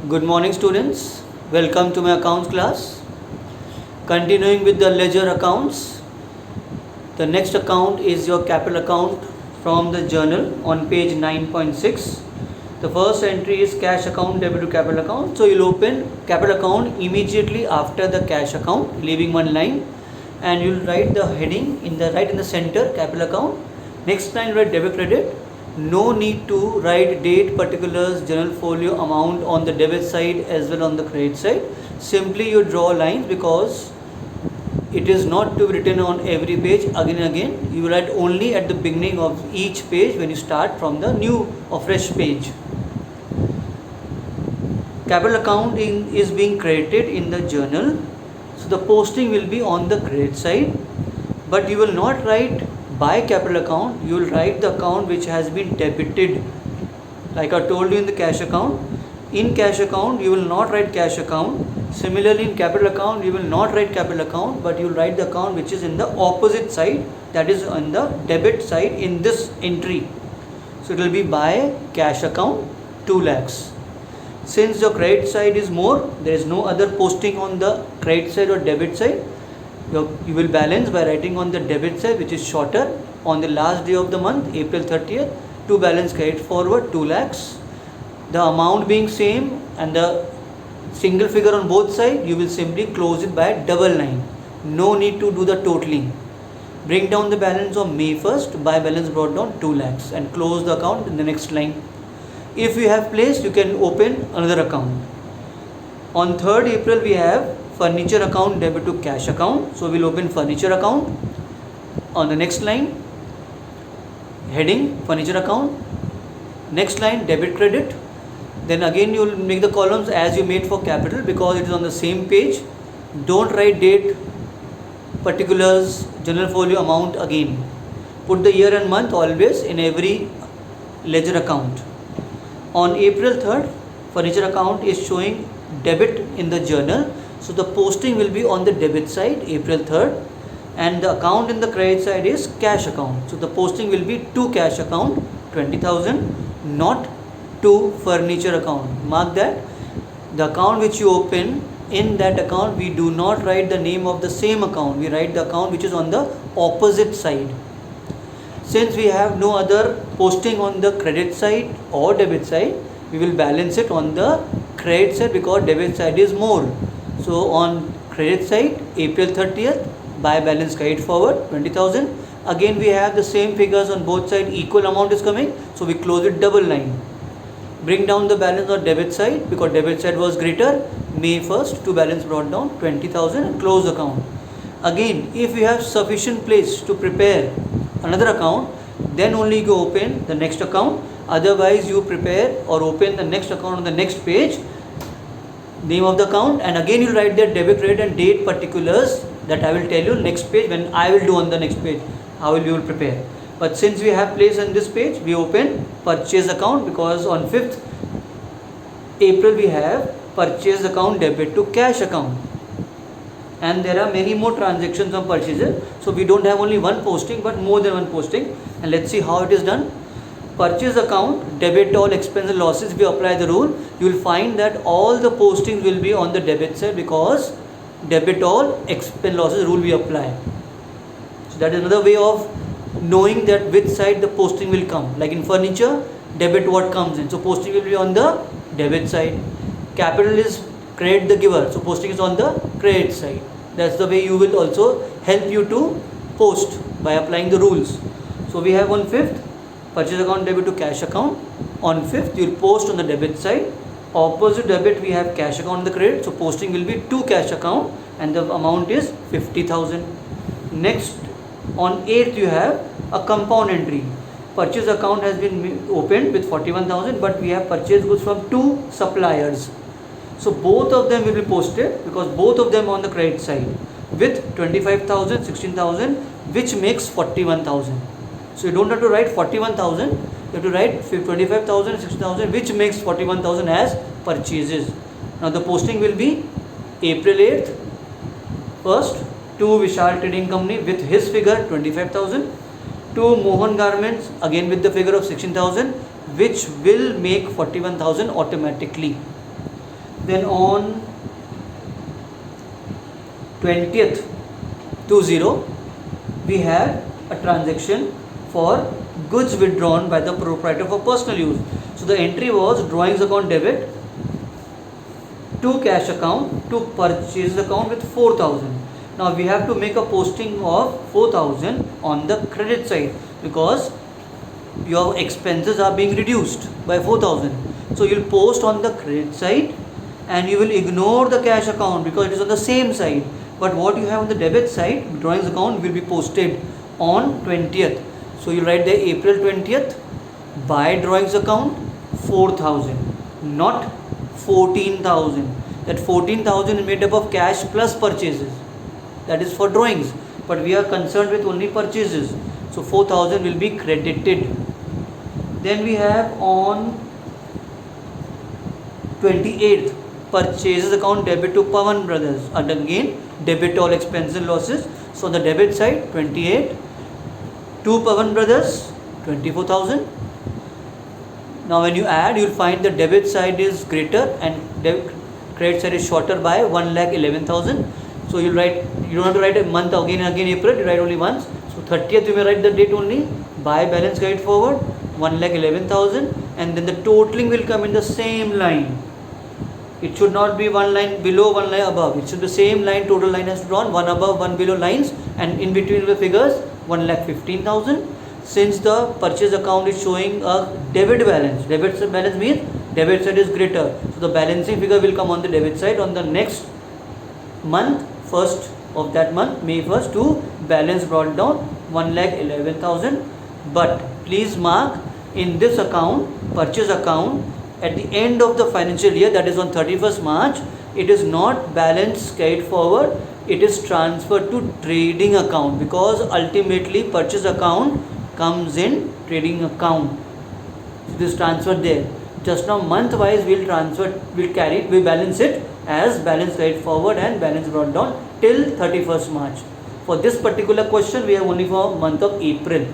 Good morning, students. Welcome to my accounts class. Continuing with the ledger accounts. The next account is your capital account from the journal on page 9.6. The first entry is cash account debit to capital account. So you'll open capital account immediately after the cash account, leaving one line, and you'll write the heading in the center, capital account. Next line, write debit credit. No need to write date, particulars, general folio, amount on the debit side as well on the credit side. Simply you draw lines because it is not to be written on every page again and again. You write only at the beginning of each page when you start from the new or fresh page. Capital account is being credited in the journal. So the posting will be on the credit side, but you will not write by capital account, you will write the account which has been debited. Like I told you in the cash account, in cash account you will not write cash account. Similarly in capital account you will not write capital account, but you will write the account which is in the opposite side, that is on the debit side in this entry. So it will be by cash account 2 lakhs. Since the credit side is more, there is no other posting on the credit side or debit side. You will balance by writing on the debit side, which is shorter, on the last day of the month, April 30th, to balance credit forward 2 lakhs. The amount being same and the single figure on both sides, you will simply close it by double line. No need to do the totaling. Bring down the balance of May 1st by balance brought down 2 lakhs and close the account in the next line. If you have placed, you can open another account. On 3rd April, we have furniture account debit to cash account. So we'll open furniture account. On the next line, heading furniture account. Next line, debit credit. Then again you will make the columns as you made for capital because it is on the same page. Don't write date, particulars, general folio, amount again. Put the year and month always in every ledger account. On April 3rd, furniture account is showing debit in the journal. So the posting will be on the debit side, April 3rd, and the account in the credit side is cash account. So the posting will be to cash account 20,000, not to furniture account. Mark that. The account which you open, in that account we do not write the name of the same account. We write the account which is on the opposite side. Since we have no other posting on the credit side or debit side, we will balance it on the credit side because debit side is more. So on credit side, April 30th, by balance credit forward 20,000. Again we have the same figures on both sides, equal amount is coming, so we close it double line. Bring down the balance on debit side because debit side was greater, May 1st, to balance brought down 20,000 and close account. Again, if you have sufficient place to prepare another account, then only you open the next account. Otherwise you prepare or open the next account on the next page, name of the account, and again you write their debit credit and date particulars that I will tell you next page when I will do on the next page how you will prepare. But since we have place on this page, we open purchase account because on 5th April we have purchase account debit to cash account, and there are many more transactions on purchases, so we don't have only one posting but more than one posting. And let's see how it is done. Purchase account debit all expense and losses. If you apply the rule, you will find that all the postings will be on the debit side because debit all expense losses rule we apply. So that is another way of knowing that which side the posting will come. Like in furniture, debit what comes in, so posting will be on the debit side. Capital is credit the giver, so posting is on the credit side. That's the way you will also help you to post by applying the rules. So we have on 5th purchase account debit to cash account. On 5th you will post on the debit side. Opposite debit we have cash account on the credit, so posting will be to cash account and the amount is 50,000. Next, on 8th you have a compound entry. Purchase account has been opened with 41,000, but we have purchased goods from 2 suppliers. So both of them will be posted because both of them on the credit side with 25,000, 16,000, which makes 41,000. So you don't have to write 41,000, you have to write 25,000, 16,000, which makes 41,000 as purchases. Now the posting will be April 8th, first to Vishal Trading Company with his figure 25,000, to Mohan Garments again with the figure of 16,000, which will make 41,000 automatically. Then on 20th 20 we had a transaction for goods withdrawn by the proprietor for personal use. So the entry was drawings account debit to cash account to purchase account with 4,000. Now we have to make a posting of 4,000 on the credit side because your expenses are being reduced by 4,000. So you'll post on the credit side and you will ignore the cash account because it is on the same side. But what you have on the debit side, drawings account, will be posted on 20th. So you write the April 20th, buy drawings account 4,000, not 14,000. That 14,000 is made up of cash plus purchases. That is for drawings. But we are concerned with only purchases. So 4,000 will be credited. Then we have on 28th, purchases account debit to Pawan Brothers. And again, debit all expenses and losses. So on the debit side, 28. To Pawan Brothers, 24,000. Now when you add, you will find the debit side is greater and credit side is shorter by 1,11,000. So you write, you don't have to write a month again and again April, you write only once. So 30th you may write the date only, buy balance carried forward 1,11,000, and then the totaling will come in the same line. It should not be one line below, one line above. It should be the same line, total line has drawn, one above, one below lines, and in between the figures 1,15,000. Since the purchase account is showing a debit balance, debit balance means debit side is greater. So the balancing figure will come on the debit side on the next month, first of that month, May 1st, to balance brought down 1,11,000. But please mark, in this account, purchase account, at the end of the financial year, that is on 31st March, it is not balance carried forward, it is transferred to trading account, because ultimately purchase account comes in trading account. So it is transferred there. Just now month wise we'll balance it as balance carried forward and balance brought down till 31st March. For this particular question we have only for month of April.